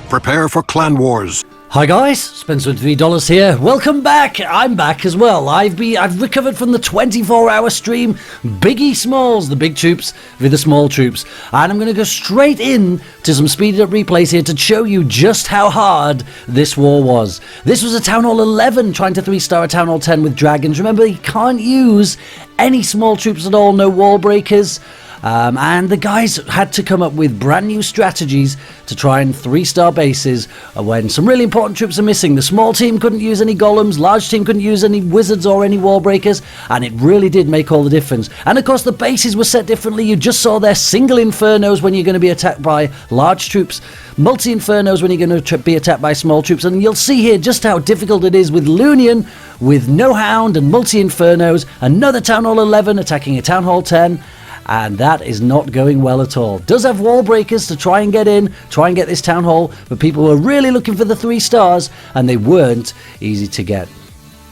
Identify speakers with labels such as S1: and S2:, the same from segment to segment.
S1: Prepare for clan wars.
S2: Hi guys, Spencer with $3 here. Welcome back. I'm back as well. I've recovered from the 24-hour stream. Biggie Smalls, the big troops with the small troops. And I'm going to go straight in to some speeded up replays here to show you just how hard this war was. This was a Town Hall 11 trying to 3-star a Town Hall 10 with dragons. Remember, you can't use any small troops at all, no wall breakers. And the guys had to come up with brand new strategies to try and 3-star bases when some really important troops are missing. The small team couldn't use any golems, large team couldn't use any wizards or any wall breakers, and it really did make all the difference. And of course the bases were set differently. You just saw their single infernos when you're going to be attacked by large troops, multi-infernos when you're going to be attacked by small troops, and you'll see here just how difficult it is with Lunian, with no hound and multi-infernos, another Town Hall 11 attacking a Town Hall 10. And that is not going well at all. Does have wall breakers to try and get in, try and get this town hall, but people were really looking for the 3 stars, and they weren't easy to get.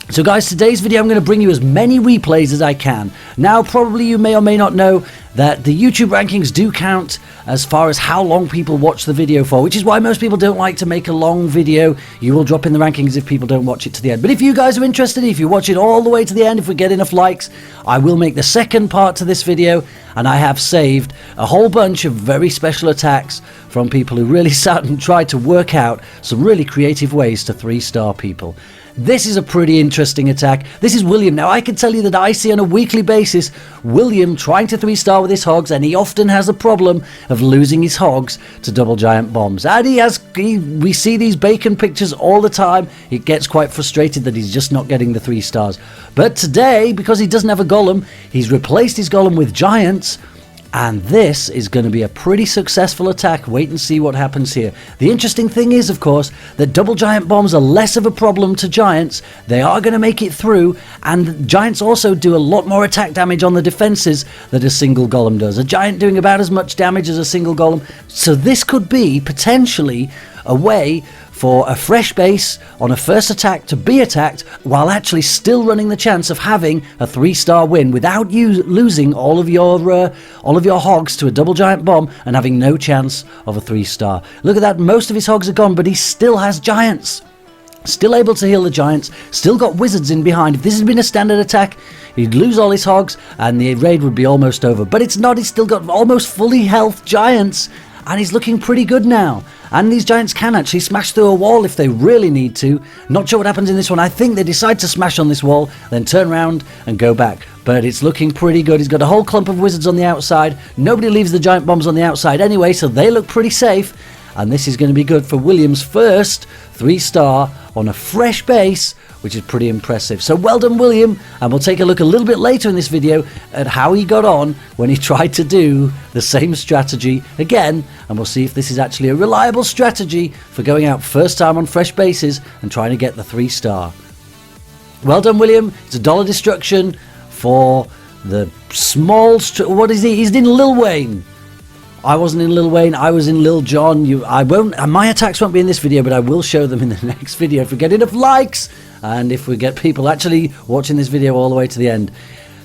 S2: So guys, today's video I'm going to bring you as many replays as I can. Now, probably you may or may not know that the YouTube rankings do count as far as how long people watch the video for, which is why most people don't like to make a long video. You will drop in the rankings if people don't watch it to the end. But if you guys are interested, if you watch it all the way to the end, if we get enough likes, I will make the second part to this video, and I have saved a whole bunch of very special attacks from people who really sat and tried to work out some really creative ways to 3-star people. This is a pretty interesting attack. This is William. Now, I can tell you that I see on a weekly basis William trying to 3-star with his hogs, and he often has a problem of losing his hogs to double giant bombs. And we see these bacon pictures all the time. He gets quite frustrated that he's just not getting the 3 stars. But today, because he doesn't have a golem, he's replaced his golem with giants. And this is going to be a pretty successful attack. Wait and see what happens here. The interesting thing is, of course, that double giant bombs are less of a problem to giants. They are going to make it through, and giants also do a lot more attack damage on the defenses that a single golem does. A giant doing about as much damage as a single golem. So this could be potentially a way for a fresh base on a first attack to be attacked while actually still running the chance of having a 3-star win without you losing all of your hogs to a double giant bomb and having no chance of a 3-star. Look at that, most of his hogs are gone, but he still has giants. Still able to heal the giants, still got wizards in behind. If this had been a standard attack, he'd lose all his hogs and the raid would be almost over. But it's not, he's still got almost fully health giants, and he's looking pretty good now. And these giants can actually smash through a wall if they really need to. Not sure what happens in this one. I think they decide to smash on this wall, then turn around and go back. But it's looking pretty good. He's got a whole clump of wizards on the outside. Nobody leaves the giant bombs on the outside anyway, so they look pretty safe. And this is going to be good for William's first 3-star on a fresh base, which is pretty impressive. So well done, William. And we'll take a look a little bit later in this video at how he got on when he tried to do the same strategy again. And we'll see if this is actually a reliable strategy for going out first time on fresh bases and trying to get the 3-star. Well done, William. It's a dollar destruction for the small... What is he? He's in Lil Wayne. I wasn't in Lil Wayne, I was in Lil Jon. My attacks won't be in this video, but I will show them in the next video if we get enough likes and if we get people actually watching this video all the way to the end.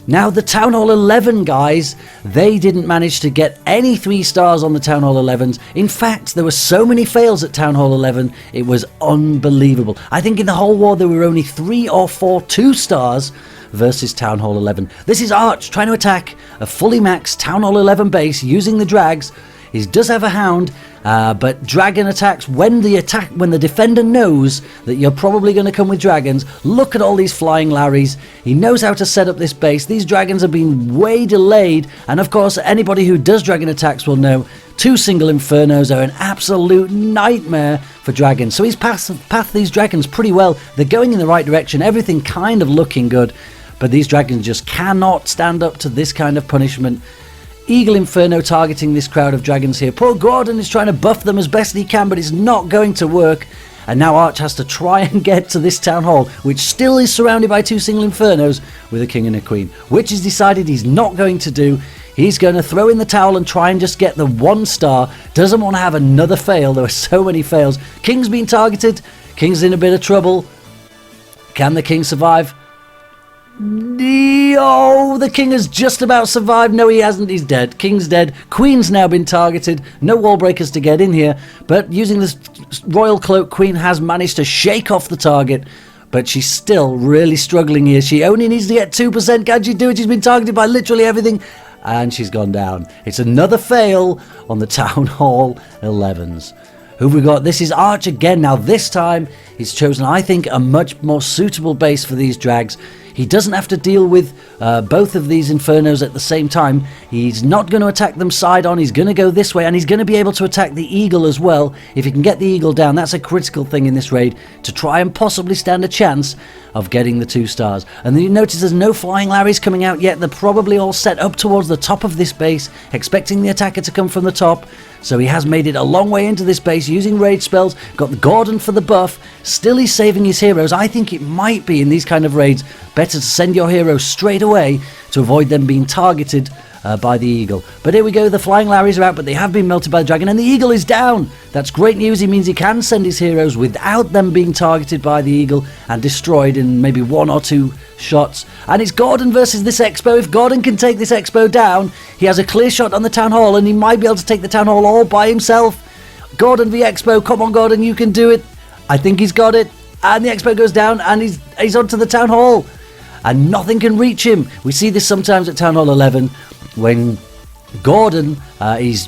S2: Now, the Town Hall 11 guys, they didn't manage to get any 3-stars on the Town Hall 11s. In fact, there were so many fails at Town Hall 11, it was unbelievable. I think in the whole war there were only 3 or 4 2-stars versus Town Hall 11. This is Arch trying to attack a fully maxed Town Hall 11 base using the drags. He does have a hound, but dragon attacks when the defender knows that you're probably going to come with dragons. Look at all these flying Larrys. He knows how to set up this base. These dragons have been way delayed, and of course anybody who does dragon attacks will know 2 single infernos are an absolute nightmare for dragons. So he's pathed these dragons pretty well. They're going in the right direction, everything kind of looking good, but these dragons just cannot stand up to this kind of punishment. Eagle Inferno targeting this crowd of dragons here. Poor Gordon is trying to buff them as best he can, but it's not going to work. And now Arch has to try and get to this town hall, which still is surrounded by 2 single infernos with a king and a queen, which he's decided he's not going to do. He's going to throw in the towel and try and just get the 1-star. Doesn't want to have another fail. There are so many fails. King's being targeted. King's in a bit of trouble. Can the king survive? Oh, the king has just about survived. No, he hasn't. He's dead. King's dead. Queen's now been targeted. No wall breakers to get in here. But using this royal cloak, Queen has managed to shake off the target. But she's still really struggling here. She only needs to get 2%. Can she do it? She's been targeted by literally everything. And she's gone down. It's another fail on the Town Hall 11s. Who have we got? This is Arch again. Now this time he's chosen, I think, a much more suitable base for these drags. He doesn't have to deal with both of these infernos at the same time. He's not going to attack them side on. He's going to go this way, and he's going to be able to attack the eagle as well. If he can get the eagle down, that's a critical thing in this raid to try and possibly stand a chance of getting the 2 stars. And then you notice there's no flying Larrys coming out yet. They're probably all set up towards the top of this base, expecting the attacker to come from the top. So he has made it a long way into this base using rage spells. Got the Gordon for the buff. Still he's saving his heroes. I think it might be in these kind of raids better to send your heroes straight away to avoid them being targeted by the eagle. But here we go, the flying Larrys are out, but they have been melted by the dragon, and the eagle is down. That's great news. It means he can send his heroes without them being targeted by the eagle and destroyed in maybe 1 or 2 shots. And it's Gordon versus this Expo. If Gordon can take this Expo down, he has a clear shot on the Town Hall, and he might be able to take the Town Hall all by himself. Gordon v Expo, come on Gordon, you can do it. I think he's got it. And the Expo goes down, and he's onto the Town Hall. And nothing can reach him. We see this sometimes at Town Hall 11 when Gordon,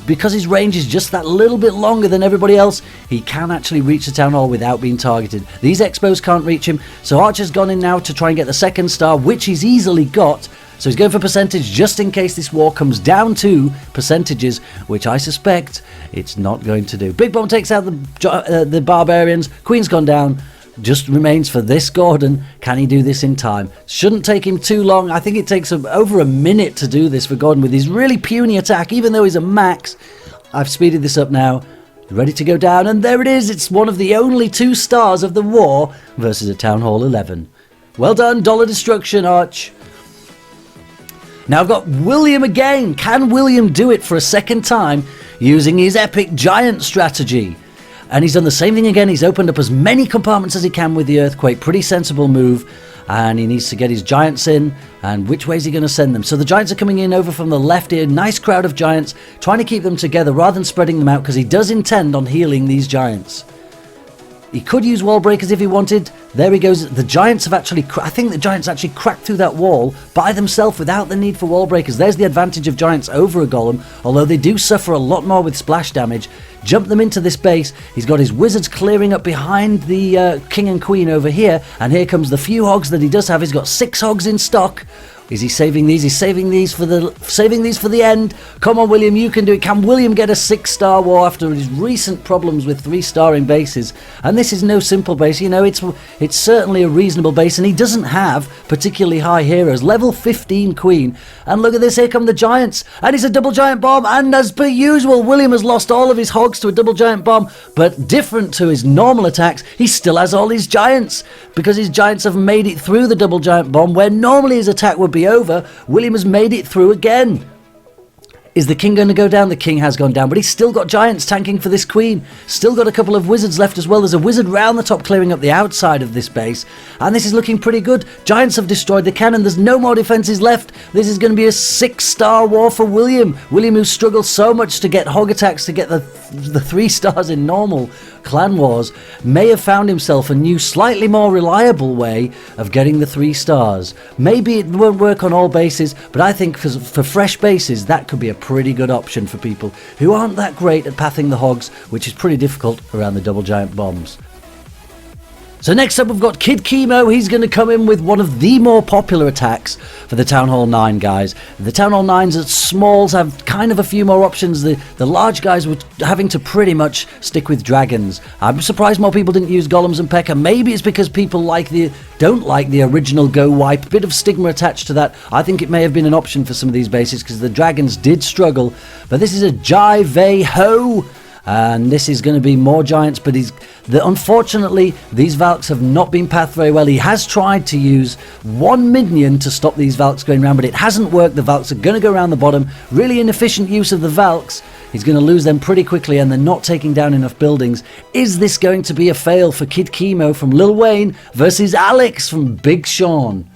S2: because his range is just that little bit longer than everybody else, he can actually reach the Town Hall without being targeted. These Expos can't reach him, so Archer's gone in now to try and get the 2nd star, which he's easily got. So he's going for percentage just in case this war comes down to percentages, which I suspect it's not going to do. Big Bomb takes out the Barbarians. Queen's gone down. Just remains for this Gordon. Can he do this in time? Shouldn't take him too long. I think it takes over a minute to do this for Gordon with his really puny attack, even though he's a max. I've speeded this up now. Ready to go down, and there it is. It's one of the only 2 stars of the war versus a Town Hall 11. Well done, Dollar Destruction, Arch. Now I've got William again. Can William do it for a 2nd time using his epic giant strategy? And he's done the same thing again. He's opened up as many compartments as he can with the earthquake. Pretty sensible move. And he needs to get his giants in. And which way is he going to send them? So the giants are coming in over from the left here. Nice crowd of giants. Trying to keep them together rather than spreading them out, because he does intend on healing these giants. He could use wall breakers if he wanted. There he goes. The giants have actually, I think the giants actually cracked through that wall by themselves without the need for wall breakers. There's the advantage of giants over a golem, although they do suffer a lot more with splash damage. Jump them into this base. He's got his wizards clearing up behind the king and queen over here, and here comes the few hogs that he does have. He's got 6 hogs in stock. Is he saving these? He's saving these for the end. Come on, William, you can do it. Can William get a 6-star war after his recent problems with 3-starring bases? And this is no simple base. You know, it's certainly a reasonable base, and he doesn't have particularly high heroes. Level 15 queen. And look at this, here come the giants. And it's a double giant bomb. And as per usual, William has lost all of his hogs to a double giant bomb. But different to his normal attacks, he still has all his giants, because his giants have made it through the double giant bomb, where normally his attack would be over. William has made it through again. Is the king going to go down? The king has gone down, but he's still got giants tanking for this queen. Still got a couple of wizards left as well. There's a wizard round the top clearing up the outside of this base, and this is looking pretty good. Giants have destroyed the cannon. There's no more defenses left. This is going to be a 6-star war for William. William, who struggled so much to get hog attacks to get the 3 stars in normal clan wars, may have found himself a new, slightly more reliable way of getting the 3 stars. Maybe it won't work on all bases, but I think for fresh bases, that could be a pretty good option for people who aren't that great at pathing the hogs, which is pretty difficult around the double giant bombs. So next up we've got Kid Chemo. He's going to come in with one of the more popular attacks for the Town Hall 9 guys. The Town Hall 9s at smalls have kind of a few more options. The large guys were having to pretty much stick with dragons. I'm surprised more people didn't use golems and P.E.K.K.A. Maybe it's because people don't like the original Go Wipe. Bit of stigma attached to that. I think it may have been an option for some of these bases because the dragons did struggle. But this is a Givaho. And this is going to be more giants, but unfortunately these Valks have not been pathed very well. He has tried to use 1 minion to stop these Valks going around, but it hasn't worked. The Valks are going to go around the bottom. Really inefficient use of the Valks. He's going to lose them pretty quickly, and they're not taking down enough buildings. Is this going to be a fail for Kid Chemo from Lil Wayne versus Alex from Big Sean?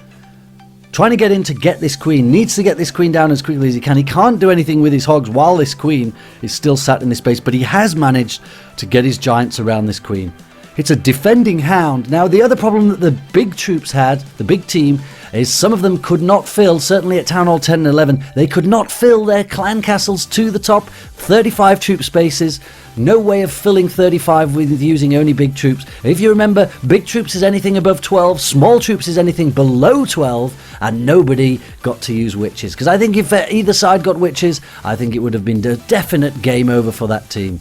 S2: Trying to get in to get this queen. Needs to get this queen down as quickly as he can. He can't do anything with his hogs while this queen is still sat in this base, but he has managed to get his giants around this queen. It's a defending hound. Now, the other problem that the big troops had, the big team, is some of them could not fill, certainly at Town Hall 10 and 11, they could not fill their clan castles to the top. 35 troop spaces. No way of filling 35 with using only big troops. If you remember, big troops is anything above 12, small troops is anything below 12, and nobody got to use witches. Because I think if either side got witches, I think it would have been a definite game over for that team.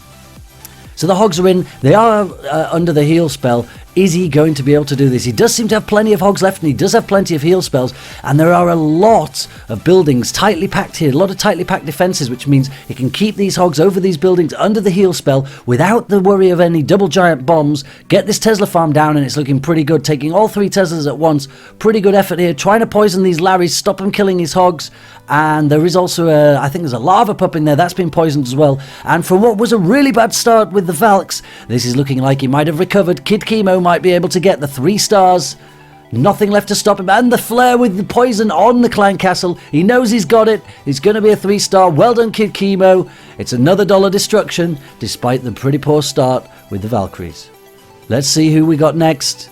S2: So the hogs are in. They are under the heal spell. Is he going to be able to do this? He does seem to have plenty of hogs left, and he does have plenty of heal spells, and there are a lot of buildings tightly packed here, a lot of tightly packed defenses, which means he can keep these hogs over these buildings under the heal spell without the worry of any double giant bombs, get this Tesla farm down, and it's looking pretty good, taking all 3 Teslas at once. Pretty good effort here, trying to poison these Larrys, stop him killing his hogs, and there is also I think there's a lava pup in there, that's been poisoned as well. And from what was a really bad start with the Valks, this is looking like he might have recovered. Kid Chemo might be able to get the 3 stars. Nothing left to stop him, and the flare with the poison on the clan castle. He knows he's got it. He's going to be a 3-star. Well done, Kid Chemo. It's another dollar destruction, despite the pretty poor start with the Valkyries. Let's see who we got next.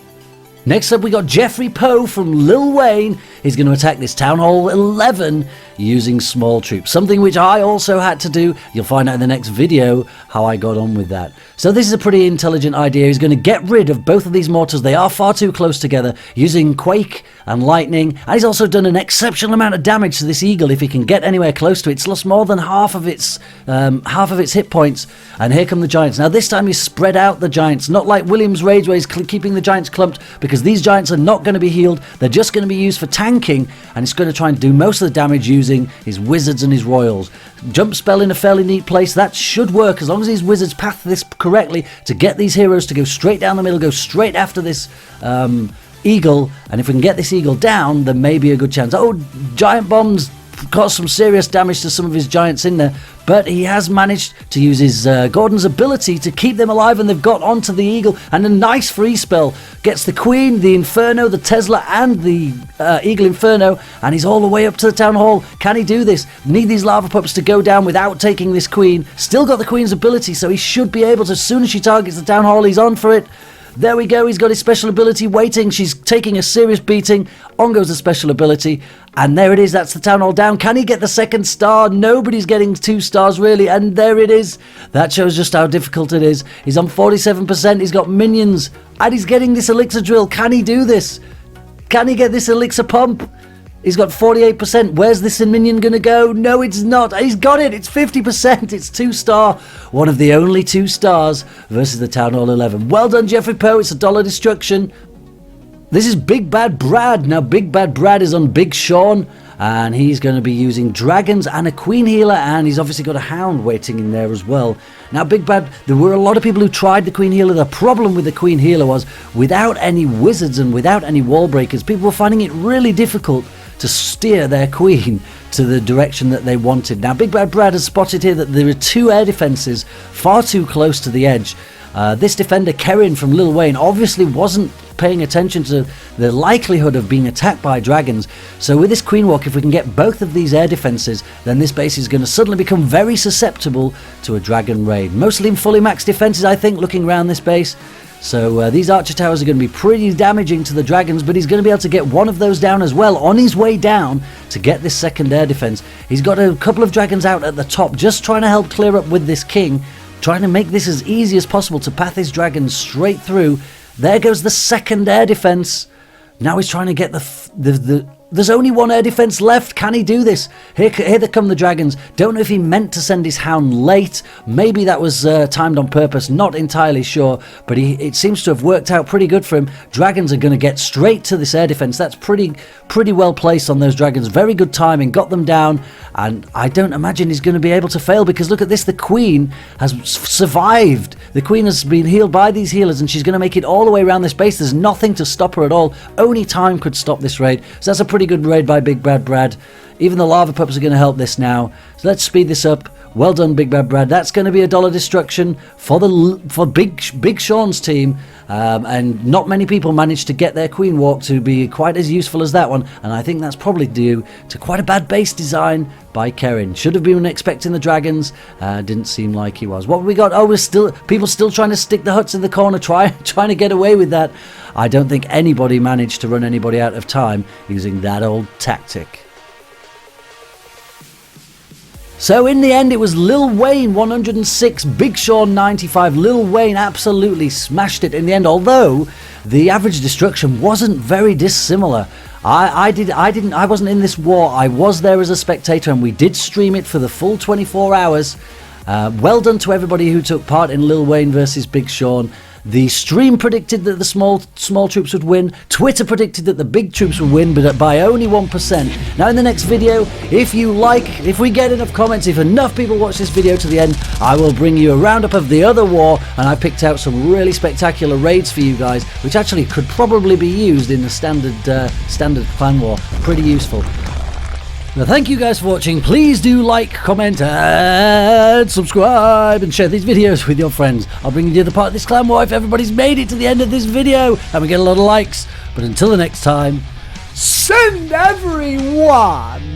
S2: Next up, we got Jeffrey Poe from Lil Wayne. He's going to attack this Town Hall 11 using small troops, something which I also had to do. You'll find out in the next video how I got on with that. So this is a pretty intelligent idea. He's going to get rid of both of these mortars. They are far too close together, using Quake and Lightning. And he's also done an exceptional amount of damage to this eagle. If he can get anywhere close to it, it's lost more than half of its hit points. And here come the giants. Now this time he's spread out the giants, not like William's Rage where he's keeping the giants clumped, because these giants are not going to be healed. They're just going to be used for tanking, and it's going to try and do most of the damage using his wizards and his royals. Jump spell in a fairly neat place, that should work as long as these wizards path this correctly to get these heroes to go straight down the middle, go straight after this eagle, and if we can get this eagle down, there may be a good chance. Oh, giant bombs caused some serious damage to some of his giants in there, but he has managed to use his Gordon's ability to keep them alive, and they've got onto the eagle, and a nice free spell gets the queen, the inferno, the Tesla, and the eagle inferno, and he's all the way up to the town hall. Can he do this? Need these lava pups to go down without taking this queen. Still got the queen's ability, so he should be able to, as soon as she targets the town hall, he's on for it. There we go, he's got his special ability waiting. She's taking a serious beating. On goes the special ability. And there it is, that's the town hall down. Can he get the 2nd star? Nobody's getting 2 stars really. And there it is. That shows just how difficult it is. He's on 47%, he's got minions. And he's getting this elixir drill. Can he do this? Can he get this elixir pump? He's got 48%. Where's this minion going to go? No, it's not. He's got it. It's 50%. It's 2-star. One of the only 2 stars versus the Town Hall 11. Well done, Jeffrey Poe. It's a dollar destruction. This is Big Bad Brad. Now, Big Bad Brad is on Big Sean, and he's going to be using dragons and a queen healer, and he's obviously got a hound waiting in there as well. Now, Big Bad, there were a lot of people who tried the queen healer. The problem with the queen healer was, without any wizards and without any wall breakers, people were finding it really difficult to steer their queen to the direction that they wanted. Now, Big Bad Brad has spotted here that there are 2 air defenses far too close to the edge. This defender, Kerin from Lil Wayne, obviously wasn't paying attention to the likelihood of being attacked by dragons. So with this queen walk, if we can get both of these air defenses, then this base is going to suddenly become very susceptible to a dragon raid. Mostly in fully maxed defenses, I think, looking around this base. So these archer towers are going to be pretty damaging to the dragons, but he's going to be able to get one of those down as well on his way down to get this 2nd air defense. He's got a couple of dragons out at the top, just trying to help clear up with this king, trying to make this as easy as possible to path his dragons straight through. There goes the 2nd air defense. Now he's trying to get there's only 1 air defense left. Can he do this? Here they come the dragons. Don't know if he meant to send his hound late. Maybe that was timed on purpose. Not entirely sure. But it seems to have worked out pretty good for him. Dragons are going to get straight to this air defense. That's pretty well placed on those dragons. Very good timing. Got them down. And I don't imagine he's going to be able to fail, because look at this. The queen has survived. The queen has been healed by these healers, and she's going to make it all the way around this base. There's nothing to stop her at all. Only time could stop this raid. So that's a pretty good raid by Big Bad Brad. Even the lava pups are going to help this now. So let's speed this up. Well done, Big Bad Brad. That's going to be $1 destruction for Big Sean's team. And not many people managed to get their Queen Walk to be quite as useful as that one. And I think that's probably due to quite a bad base design by Kerin. Should have been expecting the dragons. Didn't seem like he was. What have we got? Oh, people still trying to stick the huts in the corner, trying to get away with that. I don't think anybody managed to run anybody out of time using that old tactic. So in the end, it was Lil Wayne 106, Big Sean 95. Lil Wayne absolutely smashed it in the end, although the average destruction wasn't very dissimilar. I wasn't in this war. I was there as a spectator, and we did stream it for the full 24 hours. Well done to everybody who took part in Lil Wayne versus Big Sean. The stream predicted that the small troops would win. Twitter predicted that the big troops would win, but by only 1%. Now in the next video, if we get enough comments, if enough people watch this video to the end, I will bring you a roundup of the other war, and I picked out some really spectacular raids for you guys, which actually could probably be used in the standard clan war. Pretty useful. Now, thank you guys for watching. Please do like, comment, and subscribe, and share these videos with your friends. I'll bring you the other part of this clan war if everybody's made it to the end of this video and we get a lot of likes. But until the next time, send everyone!